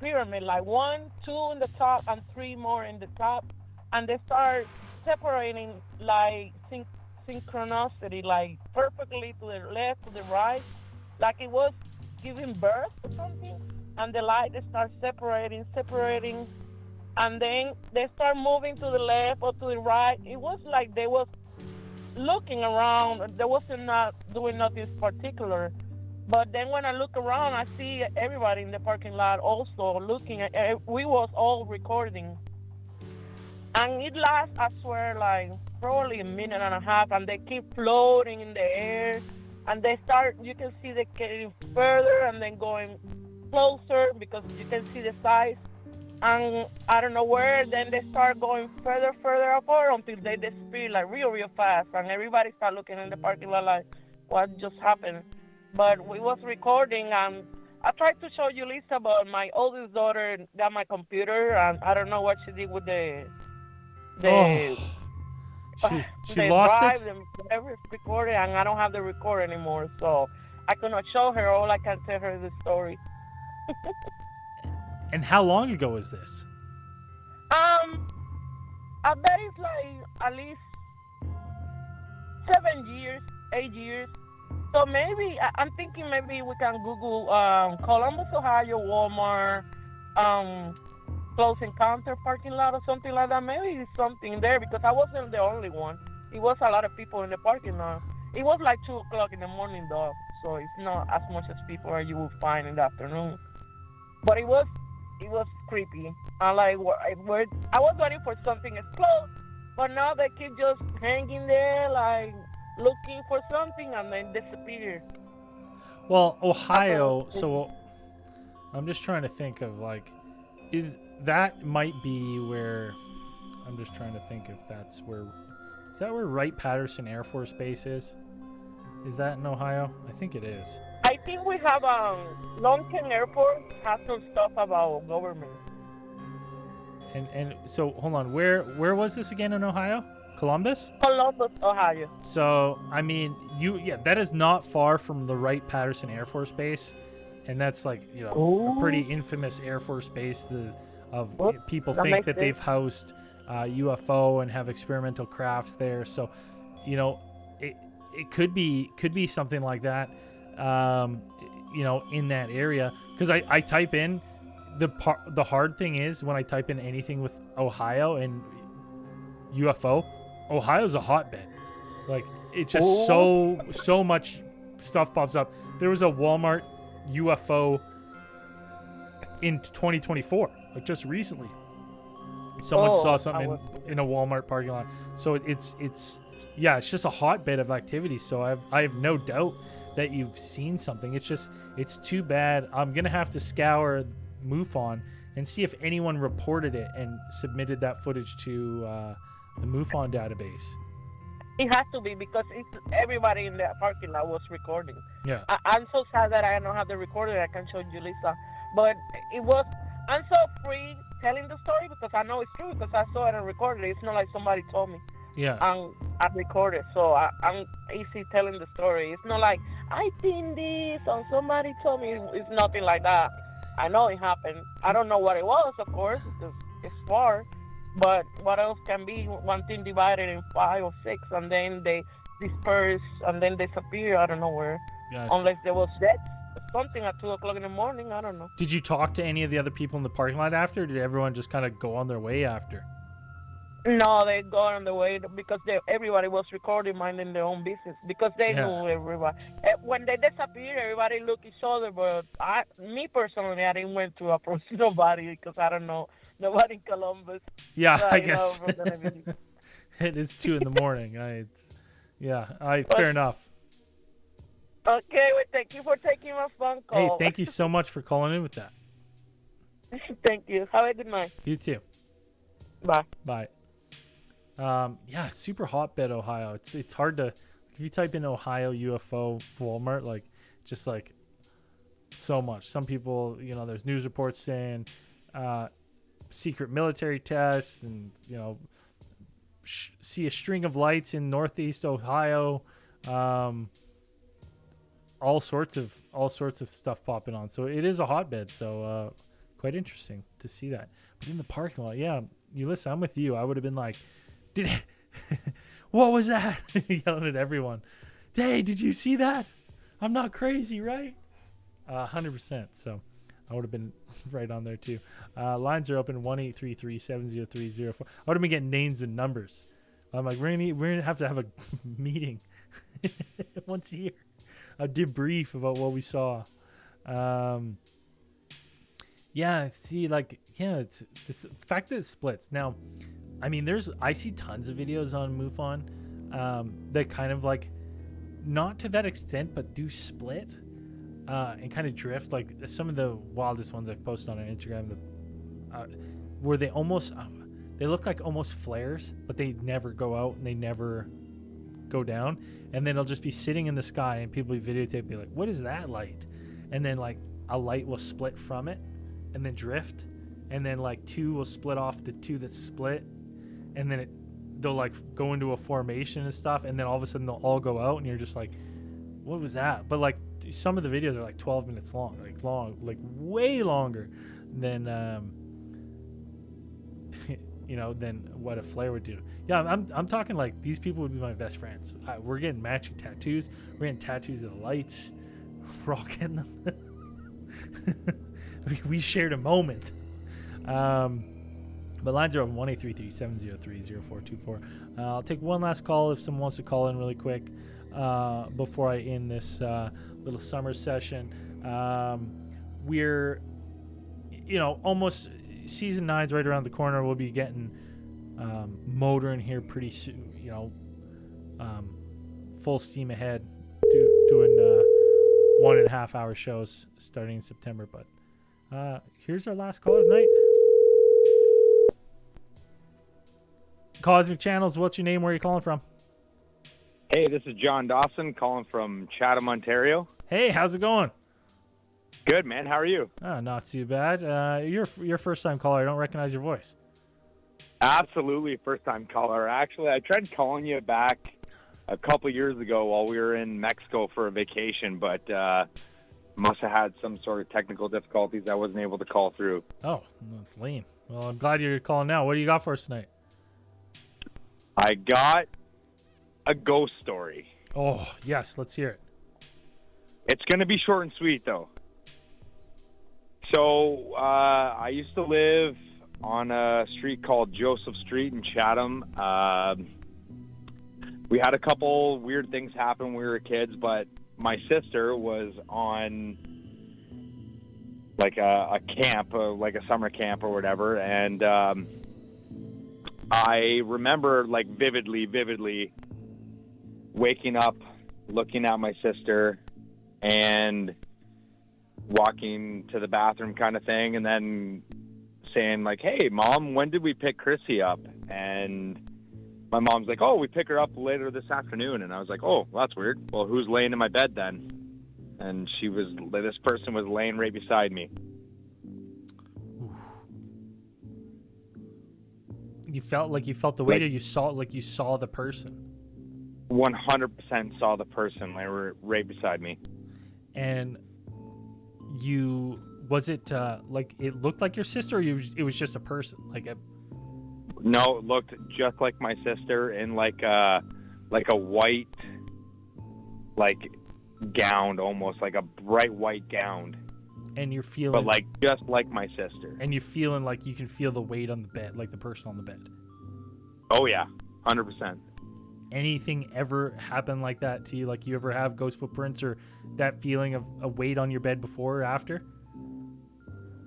pyramid, like 1, 2 in the top and 3 more in the top, and they start separating like synchronicity, like perfectly to the left, to the right, like it was giving birth or something. And the light start separating, and then they start moving to the left or to the right. It was like they was looking around. They wasn't not doing nothing particular. But then when I look around, I see everybody in the parking lot also looking at. We was all recording, and it lasts, I swear, like probably a minute and a half, and they keep floating in the air, and they start. You can see they getting further and then going closer because you can see the size. And I don't know where. Then they start going further apart until they disappear like real fast, and everybody start looking in the parking lot like, what just happened? But we was recording, and I tried to show you Lisa, but my oldest daughter got my computer, and I don't know what she did with the she lost it. Whatever recorded, and I don't have the record anymore, so I cannot show her. All I can tell her is the story. And how long ago was this? I bet it's like at least 7 years, 8 years. So maybe, I'm thinking maybe we can Google Columbus, Ohio, Walmart, close encounter parking lot or something like that. Maybe it's something there because I wasn't the only one. It was a lot of people in the parking lot. It was like 2 o'clock in the morning though, so it's not as much as people as you will find in the afternoon. But it was creepy. I was waiting for something to explode, but now they keep just hanging there like looking for something and then disappear. Well, Ohio, so I'm just trying to think of like, is that might be where, I'm just trying to think if that's where, is that where Wright-Patterson Air Force Base is? Is that in Ohio? I think it is. I think we have Long-Term Airport has some stuff about government. And so hold on, where was this again in Ohio? Columbus? Columbus, Ohio. So I mean, that is not far from the Wright-Patterson Air Force Base, and that's like a pretty infamous Air Force base. People think that they've housed UFO and have experimental crafts there. So it could be something like that. In that area, because I type in the hard thing is when I type in anything with Ohio and UFO, Ohio's a hotbed. Like it's just so much stuff pops up. There was a Walmart UFO in 2024, like just recently. Someone saw something in a Walmart parking lot. So it's just a hotbed of activity. So I have no doubt that you've seen something. It's too bad. I'm gonna have to scour MUFON and see if anyone reported it and submitted that footage to the MUFON database. It has to be because everybody in the parking lot was recording. Yeah. I'm so sad that I don't have the recording. I can show you, Lisa. But I'm so free telling the story because I know it's true because I saw it and recorded it. It's not like somebody told me. Yeah. I recorded, so I'm easy telling the story. It's not like I seen this or somebody told me. It's nothing like that. I know it happened. I don't know what it was, of course, because it's far. But what else can be one thing divided in 5 or 6, and then they disperse and then disappear? I don't know where. Gotcha. Unless there was something at 2 o'clock in the morning. I don't know. Did you talk to any of the other people in the parking lot after? Or did everyone just kind of go on their way after? No, they go on the way because everybody was recording, minding their own business because they knew everybody. When they disappeared, everybody looked each other. But me personally, I didn't went to approach nobody because I don't know nobody in Columbus. Yeah, I guess it is 2 in the morning. Fair enough. Okay, well, thank you for taking my phone call. Hey, thank you so much for calling in with that. Thank you. Have a good night. You too. Bye. Bye. Super hotbed Ohio. It's hard to, if you type in Ohio UFO Walmart, like just like so much. Some people, there's news reports saying secret military tests, and see a string of lights in Northeast Ohio. All sorts of stuff popping on. So it is a hotbed. So quite interesting to see that. But in the parking lot, Ulysses, I'm with you. I would have been like, what was that? Yelling at everyone. Hey, did you see that? I'm not crazy, right? 100%. So I would have been right on there too. Lines are open 1-833-703-04. I would have been getting names and numbers. I'm like, we're gonna have to have a meeting once a year, a debrief about what we saw. It's the fact that it splits. Now, I mean, I see tons of videos on MUFON that kind of like, not to that extent, but do split and kind of drift. Like some of the wildest ones I've posted on Instagram, where they look like almost flares, but they never go out and they never go down. And then they'll just be sitting in the sky and people be videotaping, be like, what is that light? And then like a light will split from it and then drift. And then like 2 will split off the 2 that split. And then they'll like go into a formation and stuff, and then all of a sudden they'll all go out, and you're just like, what was that? But like some of the videos are like 12 minutes long, like way longer than than what a flare would do. Yeah, I'm talking like these people would be my best friends. We're getting matching tattoos. We're getting tattoos of the lights. We're all getting them. we shared a moment. But lines are open 1-833-703-0424. I'll take one last call if someone wants to call in really quick before I end this little summer session. We're, almost season 9's right around the corner. We'll be getting motoring here pretty soon. Full steam ahead, doing 1.5 hour shows starting in September. But here's our last call of the night. Cosmic Channels, what's your name? Where are you calling from? Hey, this is John Dawson calling from Chatham, Ontario. Hey, how's it going? Good, man. How are you? Oh, not too bad. You're first-time caller. I don't recognize your voice. Absolutely first-time caller. Actually, I tried calling you back a couple years ago while we were in Mexico for a vacation, but must have had some sort of technical difficulties. I wasn't able to call through. Oh, lame. Well, I'm glad you're calling now. What do you got for us tonight? I got a ghost story. Oh, yes. Let's hear it. It's going to be short and sweet, though. So I used to live on a street called Joseph Street in Chatham. We had a couple weird things happen when we were kids, but my sister was on like a camp, like a summer camp or whatever, and I remember like vividly waking up, looking at my sister, and walking to the bathroom kind of thing, and then saying like, "Hey, Mom, when did we pick Chrissy up?" And my mom's like, "Oh, we pick her up later this afternoon." And I was like, "Oh, well, that's weird. Well, who's laying in my bed then?" And this person was laying right beside me. You felt the weight, or you saw the person? 100% saw the person. They were right beside me. And was it like it looked like your sister, or it was just a person? No, it looked just like my sister in like a white, like, gown, almost like a bright white gown. And you're feeling, but like just like my sister. And you're feeling like you can feel the weight on the bed, like the person on the bed. Oh yeah, 100%. Anything ever happen like that to you? Like, you ever have ghost footprints or that feeling of a weight on your bed before or after?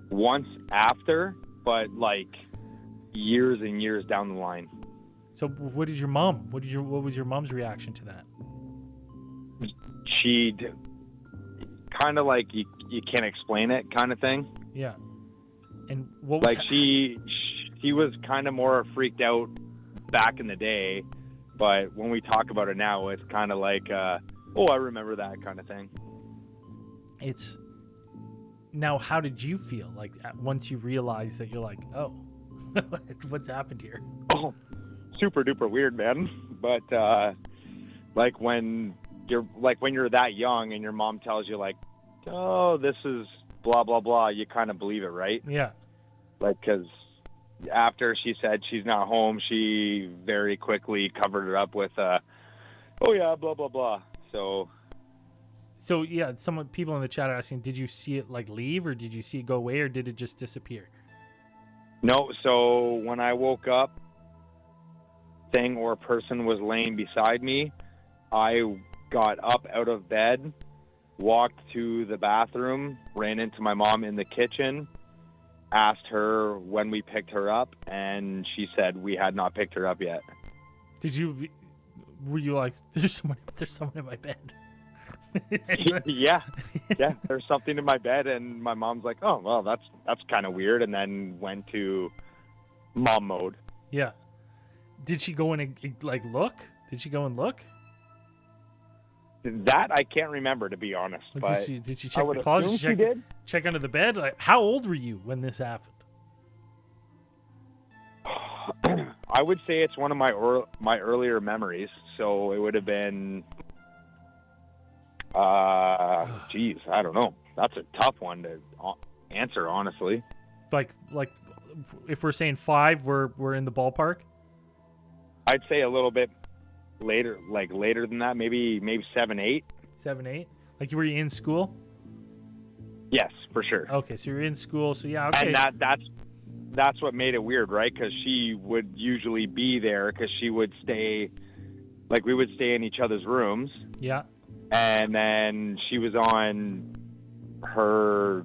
Once after, but like years and years down the line. So what was your mom's reaction to that? She'd kind of like, you can't explain it kind of thing. Yeah. And what like she was kind of more freaked out back in the day, but when we talk about it now, it's kind of like, oh, I remember that kind of thing. Now, how did you feel? Like, once you realized that, you're like, oh, what's happened here? Oh, super duper weird, man. But like when you're that young and your mom tells you like, oh, this is blah blah blah, you kind of believe it, right? Yeah. Like, because after she said she's not home, she very quickly covered it up with, oh yeah, blah blah blah. So yeah, people in the chat are asking, did you see it like leave, or did you see it go away, or did it just disappear? No, so when I woke up, thing or person was laying beside me. I got up out of bed, walked to the bathroom, ran into my mom in the kitchen, asked her when we picked her up, and she said we had not picked her up yet. Were you like, there's someone in my bed? yeah, there's something in my bed, and my mom's like, oh, well, that's kind of weird, and then went to mom mode. Yeah. Did she go in and like look? Did she go and look? That I can't remember, to be honest. But did she check the closet? Check under the bed? Like, how old were you when this happened? I would say it's one of my earlier memories. So it would have been, geez, I don't know. That's a tough one to answer, honestly. Like if we're saying 5, we're in the ballpark. I'd say a little bit later, like later than that, maybe 7, 8. 7, 8. Like, were you in school? Yes, for sure. Okay, so you're in school. So yeah, okay. And that's what made it weird, right? Because she would usually be there, because she would stay, like, we would stay in each other's rooms. Yeah. And then she was on her,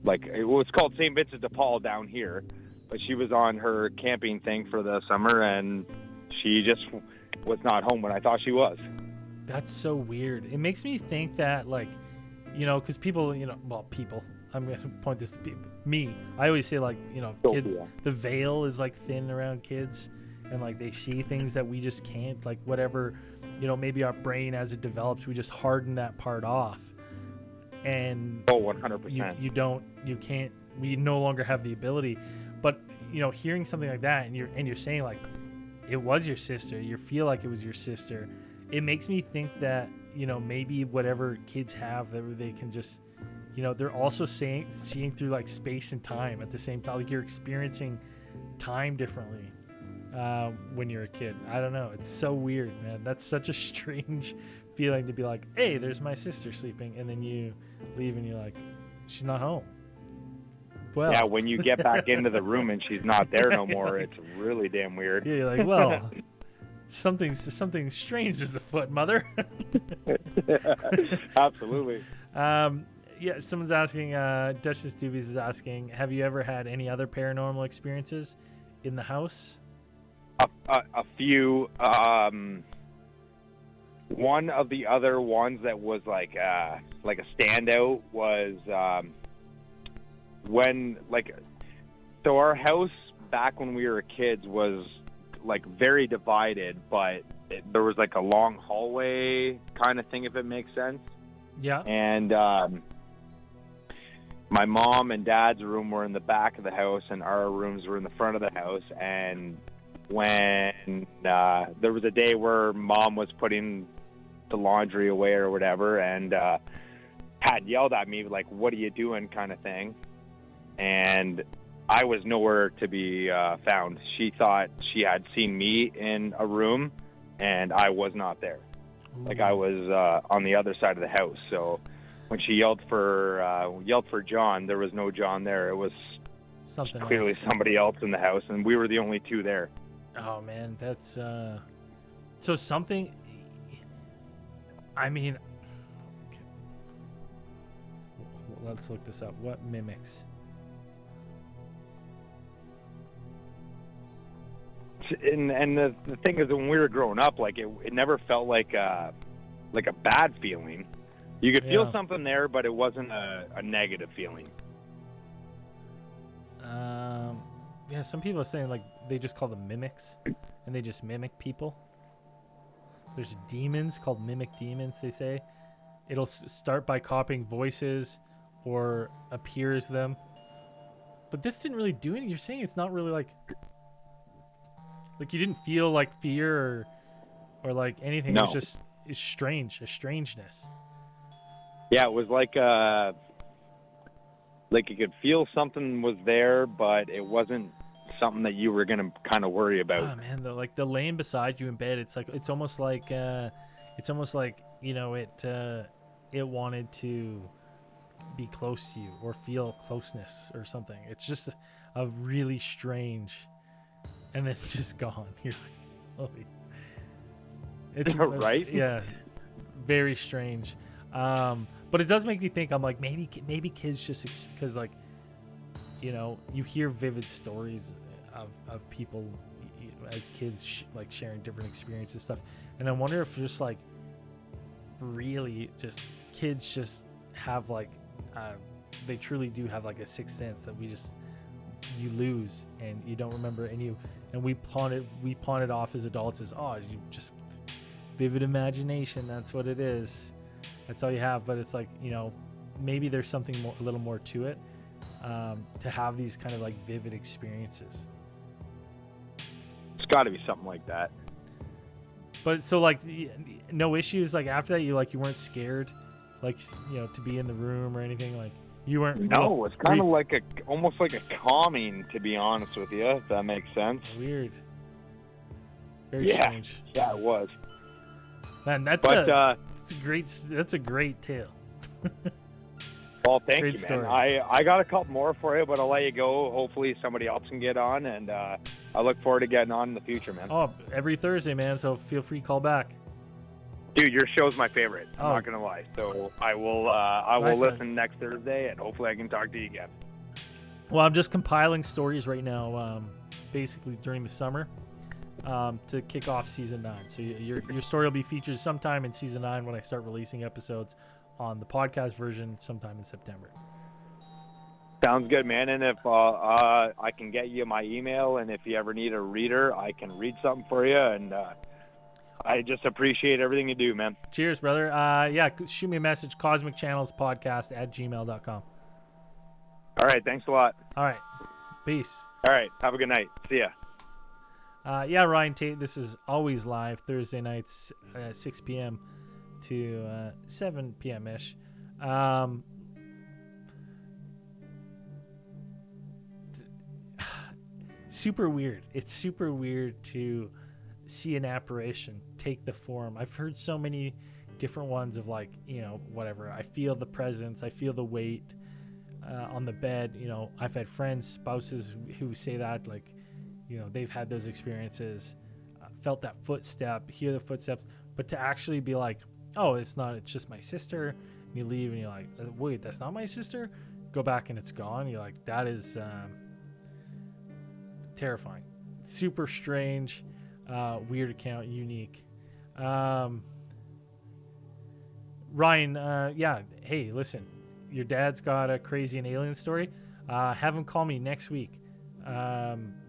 like, it's called St. Vincent de Paul down here, but she was on her camping thing for the summer, and she just was not home when I thought she was. That's so weird. It makes me think that, like, because people, people, I'm going to point this to people. Me, I always say, like, kids, the veil is, like, thin around kids, and, like, they see things that we just can't, like, whatever you know, maybe our brain as it develops, we just harden that part off, and 100%. We no longer have the ability. But you know, hearing something like that, and you're saying like it was your sister, you feel like it was your sister, it makes me think that, you know, maybe whatever kids have, that they can just, you know, they're also seeing through like space and time at the same time. Like you're experiencing time differently when you're a kid. I don't know. It's so weird, man. That's such a strange feeling to be like, hey, there's my sister sleeping, and then you leave and you're like, she's not home. Well, yeah, when you get back into the room and she's not there no more, it's really damn weird. Yeah, you're like, well, something strange is afoot, mother. Absolutely. Yeah, someone's asking, Duchess Doobies is asking, have you ever had any other paranormal experiences in the house? A few. One of the other ones that was like a standout was so our house back when we were kids was like very divided, but there was like a long hallway kind of thing, if it makes sense. Yeah. And my mom and dad's room were in the back of the house, and our rooms were in the front of the house. And when there was a day where mom was putting the laundry away or whatever, and had yelled at me like, "What are you doing?" kind of thing. And I was nowhere to be found. She thought she had seen me in a room, and I was not there. Ooh. Like I was on the other side of the house. So when she yelled for John, there was no John there. It was clearly somebody else in the house, and we were the only two there. Oh man, that's so something. I mean, okay. Let's look this up. What mimics? And the thing is, when we were growing up, like it never felt like a bad feeling. You could feel something there, but it wasn't a negative feeling. Yeah, some people are saying like they just call them mimics, and they just mimic people. There's demons called mimic demons, they say. It'll start by copying voices or appear as them. But this didn't really do anything. You're saying it's not really like you didn't feel like fear or like anything. No. It was just a strangeness. Yeah, it was like you could feel something was there, but it wasn't something that you were gonna kind of worry about. Oh man, the laying beside you in bed, it's almost like you know, it wanted to be close to you or feel closeness or something. It's just a really strange, and then it's just gone. You're like, holy. It's right? Yeah, very strange. But it does make me think. I'm like, maybe kids just because like, you know, you hear vivid stories of people as kids like sharing different experiences and stuff, and I wonder if just like really just kids just have like they truly do have like a sixth sense that you lose and you don't remember, and we pawn it off as adults as, oh, you just vivid imagination, that's what it is, that's all you have. But it's like, you know, maybe there's something a little more to it, to have these kind of like vivid experiences. It's got to be something like that. But so like no issues like after that, you weren't scared, like, you know, to be in the room or anything, like you weren't. No, it's kind of like almost like a calming, to be honest with you, if that makes sense. Weird. Very strange. Yeah, it was. Man, that's a great tale. Well, thank Great you, man. story. I got a couple more for you, but I'll let you go. Hopefully somebody else can get on, and I look forward to getting on in the future, man. Oh, every Thursday, man, so feel free to call back. Dude, your show's my favorite. Oh. I'm not going to lie. So I will Nice, listen next Thursday, and hopefully I can talk to you again. Well, I'm just compiling stories right now, basically during the summer, to kick off season 9. So your story will be featured sometime in season 9 when I start releasing episodes on the podcast version sometime in September. Sounds good, man. And if I can get you my email, and if you ever need a reader, I can read something for you. And I just appreciate everything you do, man. Cheers, brother. Yeah, shoot me a message, CosmicChannelsPodcast@gmail.com. All right, thanks a lot. All right. Peace. All right, have a good night. See ya. Yeah, Ryan Tate, this is always live Thursday nights, 6 p.m. to 7 p.m.-ish. Super weird. It's super weird to see an apparition take the form. I've heard so many different ones of, like, you know, whatever. I feel the presence. I feel the weight on the bed. You know, I've had friends, spouses who say that, like, you know, they've had those experiences, felt that footstep, hear the footsteps, but to actually be like, oh, it's just my sister, and you leave and you're like, wait, that's not my sister? Go back and it's gone. You're like, that is terrifying. Super strange, weird account, unique. Ryan, yeah, hey, listen, your dad's got a crazy and alien story. Have him call me next week.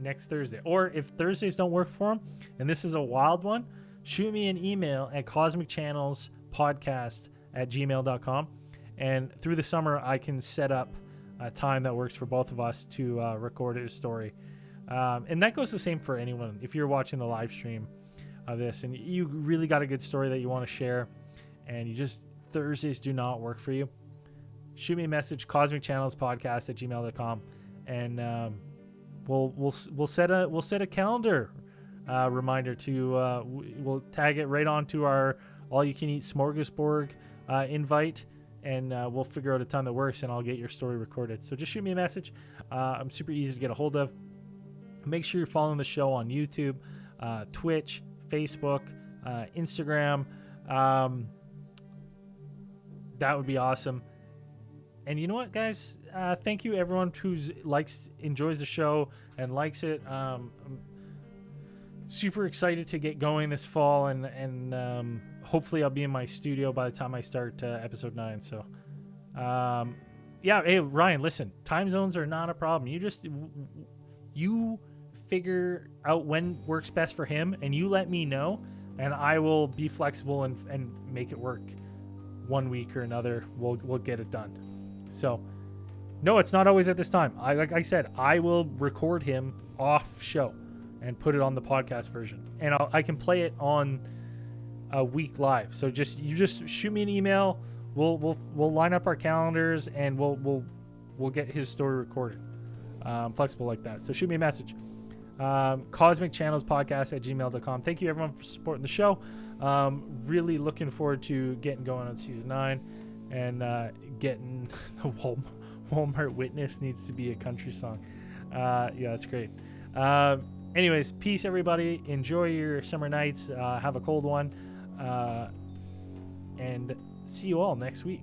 Next Thursday, or if Thursdays don't work for him and this is a wild one, shoot me an email at CosmicChannelsPodcast@gmail.com, and through the summer I can set up a time that works for both of us to record his story, and that goes the same for anyone. If you're watching the live stream of this and you really got a good story that you want to share and you just Thursdays do not work for you, shoot me a message, CosmicChannelsPodcast@gmail.com, and we'll set a calendar reminder to we'll tag it right onto our all-you-can-eat smorgasbord invite, and we'll figure out a time that works, and I'll get your story recorded. So just shoot me a message. I'm super easy to get a hold of. Make sure you're following the show on YouTube, Twitch, Facebook, Instagram. That would be awesome. And you know what, guys? Thank you, everyone who enjoys the show and likes it. I'm super excited to get going this fall, and hopefully I'll be in my studio by the time I start episode 9. So, yeah. Hey, Ryan, listen. Time zones are not a problem. You figure out when works best for him, and you let me know, and I will be flexible and make it work. One week or another, we'll get it done. So, no, it's not always at this time. Like I said, I will record him off show and put it on the podcast version, and I can play it on a week live. So you just shoot me an email. We'll line up our calendars, and we'll get his story recorded. I'm flexible like that. So shoot me a message. CosmicChannelsPodcast@gmail.com. Thank you, everyone, for supporting the show. Really looking forward to getting going on season 9 and getting the Walmart Witness needs to be a country song. Yeah, that's great. Anyways, peace, everybody. Enjoy your summer nights. Have a cold one. And see you all next week.